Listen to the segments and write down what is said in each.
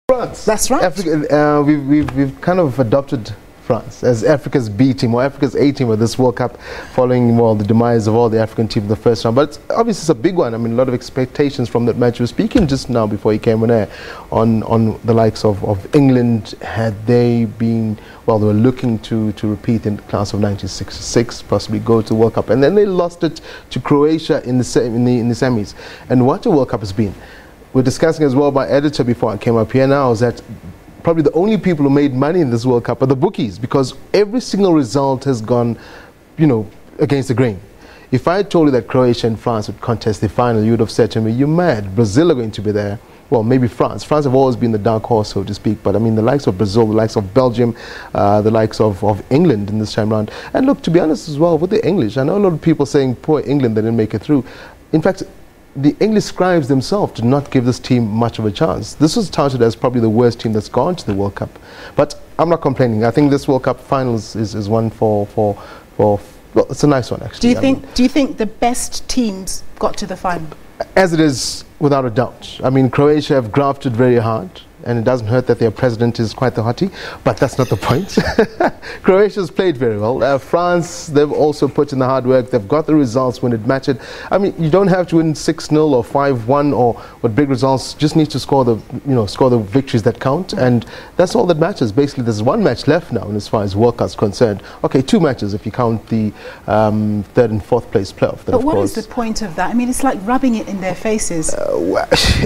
France. That's right. Africa, we've kind of adopted France as Africa's B team or Africa's A team of this World Cup, following the demise of all the African teams in the first round. But obviously it's a big one. I mean, a lot of expectations from that match. We were speaking just now before he came on air on the likes of England. Had they been, well, they were looking to repeat in the class of 1966, possibly go to the World Cup, and then they lost it to Croatia in the semis. And what a World Cup has been. We're discussing as well, my editor before I came up here now, is that probably the only people who made money in this World Cup are the bookies, because every single result has gone, against the grain. If I told you that Croatia and France would contest the final, you would have said to me, you're mad. Brazil are going to be there. Well, maybe France. France have always been the dark horse, so to speak. But I mean, the likes of Brazil, the likes of Belgium, the likes of England in this time round. And look, to be honest as well, with the English, I know a lot of people saying, poor England, they didn't make it through. In fact, the English scribes themselves did not give this team much of a chance. This was touted as probably the worst team that's gone to the World Cup. But I'm not complaining. I think this World Cup finals is one for well, it's a nice one, actually. Do you think the best teams got to the final? As it is, without a doubt. I mean, Croatia have grafted very hard, and it doesn't hurt that their president is quite the hottie, but that's not the point. Croatia's played very well. France, they've also put in the hard work. They've got the results when it mattered. I mean, you don't have to win 6-0 or 5-1 or what big results. Just need to score the victories that count, and that's all that matters. Basically, there's one match left now, and as far as World Cup's concerned, okay, 2 matches if you count the 3rd and 4th place playoff. But what is the point of that? I mean, it's like rubbing it in their faces.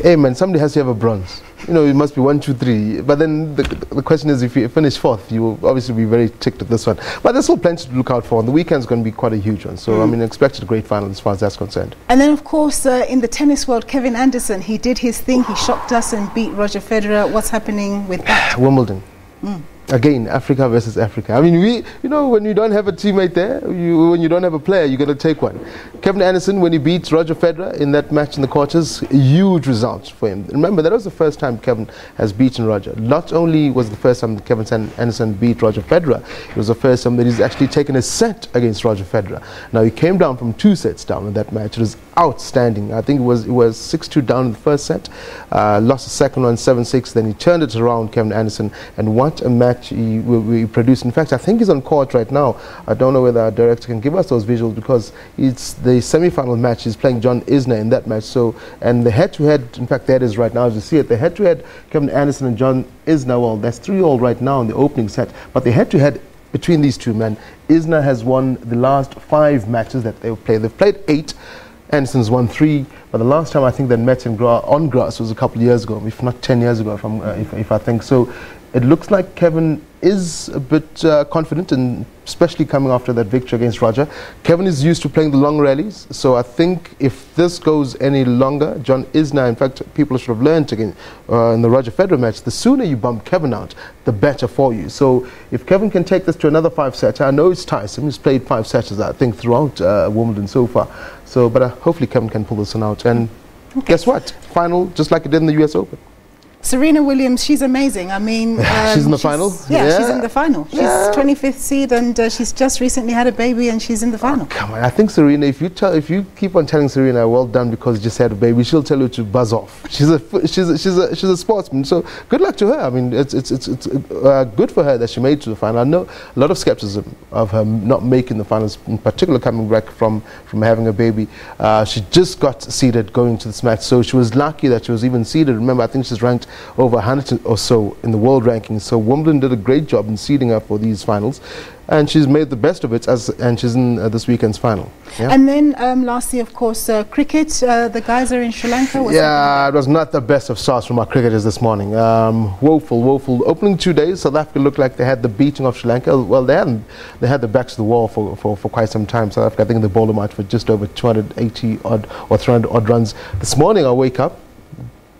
Hey man, somebody has to have a bronze. It must be 1, 2, 3. But then the question is, if you finish 4th, you will obviously be very ticked at this one. But there's still plenty to look out for. And the weekend's going to be quite a huge one. So, I mean, expected a great final as far as that's concerned. And then, of course, in the tennis world, Kevin Anderson, he did his thing. He shocked us and beat Roger Federer. What's happening with that? Wimbledon. Again, Africa versus Africa. I mean, when you don't have a teammate there, when you don't have a player, you're going to take one. Kevin Anderson, when he beats Roger Federer in that match in the quarters, huge results for him. Remember, that was the first time Kevin has beaten Roger. Not only was it the first time that Kevin Anderson beat Roger Federer, it was the first time that he's actually taken a set against Roger Federer. Now, he came down from 2 sets down in that match. It was outstanding. I think it was 6-2 down in the first set, lost the second one 7-6, then he turned it around, Kevin Anderson, and what a match he produced. In fact, I think he's on court right now. I don't know whether our director can give us those visuals, because it's the semi-final match. He's playing John Isner in that match. So, and the head-to-head, in fact, that is right now as you see it, the head-to-head Kevin Anderson and John Isner, well, that's 3-all right now in the opening set, but the head-to-head between these two men, Isner has won the last 5 matches that they've played. They've played 8. Anderson's won 3, but the last time I think they met on grass was a couple of years ago, if not 10 years ago, if I think so. It looks like Kevin is a bit confident, and especially coming after that victory against Roger. Kevin is used to playing the long rallies, so I think if this goes any longer, John Isner, in fact, people should have learned again in the Roger Federer match, the sooner you bump Kevin out, the better for you. So if Kevin can take this to another 5 sets, I know it's tiresome. He's played 5 sets, I think, throughout Wimbledon so far. So, but hopefully Kevin can pull this one out. And guess what? Final, just like it did in the US Open. Serena Williams, she's amazing. I mean, she's in the final? Yeah, she's in the final. She's 25th seed, and she's just recently had a baby, and she's in the final. Come on, I think Serena, if you keep on telling Serena, well done because you just had a baby, she'll tell you to buzz off. She's a sportsman, so good luck to her. I mean, it's good for her that she made it to the final. I know a lot of skepticism of her not making the finals, in particular coming back from having a baby. She just got seeded going to this match, so she was lucky that she was even seeded. Remember, I think she's ranked over 100 or so in the world rankings. So Wimbledon did a great job in seeding her for these finals, and she's made the best of it, and she's in this weekend's final. Yeah? And then lastly, of course, cricket. The guys are in Sri Lanka. It was not the best of starts from our cricketers this morning. Woeful. Opening 2 days, South Africa looked like they had the beating of Sri Lanka. Well, they hadn't. They had their backs to the wall for quite some time. South Africa, I think, they bowled them out for just over 280 odd or 300 odd runs. This morning, I wake up.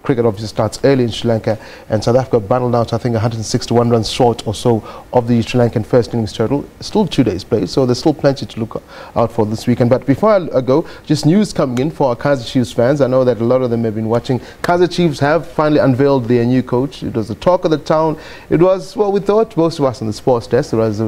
Cricket obviously starts early in Sri Lanka, and South Africa bundled out, I think, 161 runs short or so of the Sri Lankan first innings total. Still 2 days played, so there's still plenty to look out for this weekend. But before I go, just news coming in for our Kaizer Chiefs fans. I know that a lot of them have been watching. Kaizer Chiefs have finally unveiled their new coach. It was the talk of the town. It was, well, we thought, most of us on the sports desk, there was,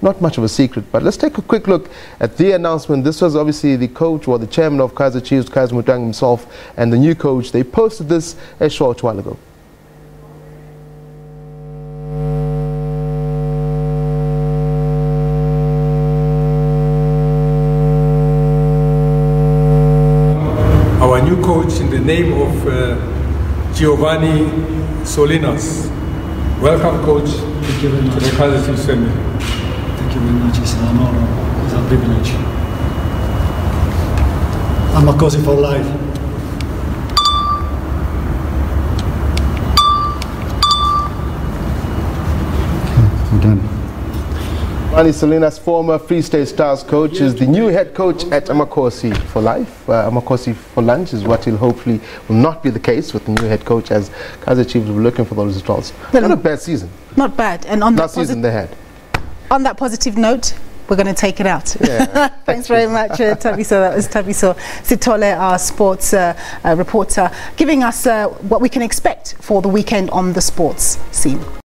not much of a secret. But let's take a quick look at the announcement. This was obviously the coach, or the chairman of Kaizer Chiefs, Kaizer Mutang himself, and the new coach. They posted this a short while ago. name of Giovanni Solinas. Welcome, coach. Thank you very much. To the Kaizer Chiefs family. Thank you very much. It's an honor. It's a privilege. I'm a Cozy for life. I'm done. Giovanni Solinas, former Free State Stars coach, is the new head coach at Amakosi for life. Amakosi for lunch is what will hopefully will not be the case with the new head coach, as Kaizer Chiefs will be looking for those results. Not a bad season. Not bad. And on Last season they had. On that positive note, we're going to take it out. Yeah. Thanks very much, Thabiso. That was Thabiso Sithole, our sports reporter, giving us what we can expect for the weekend on the sports scene.